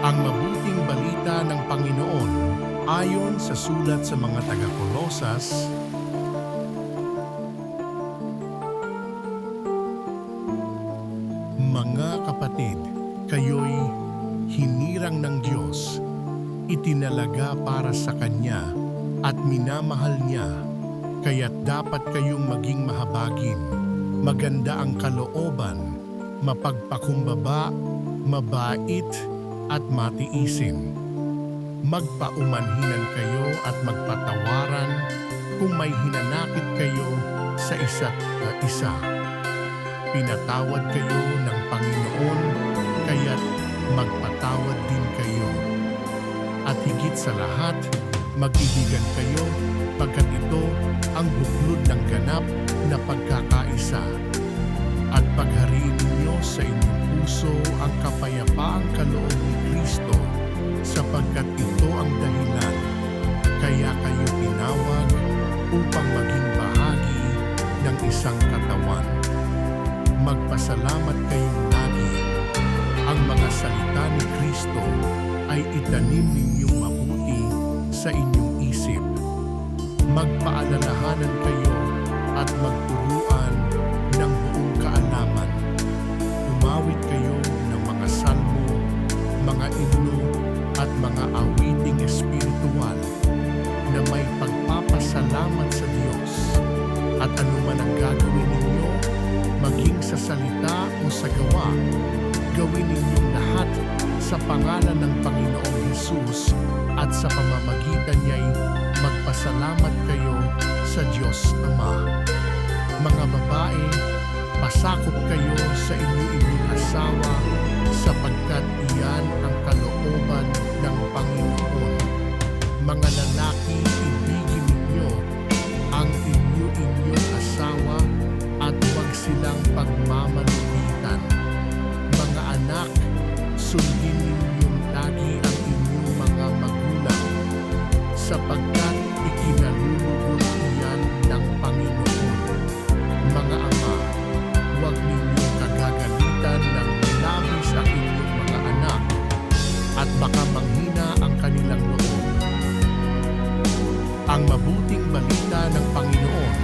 Ang mabuting balita ng Panginoon ayon sa sulat sa mga taga-Kolosas, mga kapatid, kayo'y hinirang ng Diyos, itinalaga para sa Kanya at minamahal Niya, kaya't dapat kayong maging mahabagin, maganda ang kalooban, mapagpakumbaba, mabait, at matiisin. Magpaumanhinan kayo at magpatawaran kung may hinanakit kayo sa isa't isa. Pinatawad kayo ng Panginoon, kaya't magpatawad din kayo. At higit sa lahat, mag-ibigan kayo pagkat ito ang buklod ng ganap na pagkakaisa. At paghariin ninyo sa inyong puso ang kapayapaang kaloob ni Kristo, sapagkat ito ang dahilan kaya kayo tinawag upang maging bahagi ng isang katawan. Magpasalamat kayong lagi. Ang mga salita ni Kristo ay itanim ninyong mabuti sa inyong isip. Magpaalalahanan kayo at magturuan ng buong kaalaman. Umawit kayo ng mga salmo, mga himno at mga awiting espiritual na may pagpapasalamat sa Diyos. At anuman ang gagawin ninyo, maging sa salita o sa gawa, gawin ninyong lahat sa pangalan ng Panginoong Hesus, at sa pamamagitan niya'y magpasalamat kayo sa Diyos Ama. Mga babae, pasakop kayo sa inyong asawa sapagkat iyan ang kalooban ng Panginoon. Mga lalaki, ibigin ninyo ang inyong asawa at huwag silang pagmamalupitan. Mga anak, sundin ninyong lagi ang inyong mga magulang sapagkat ikinalulugod iyan ng Panginoon. Mga ama, huwag ninyong kagagalitan ng labis ang inyong mga anak at baka manghina ang kanilang loob. Ang mabuting balita ng Panginoon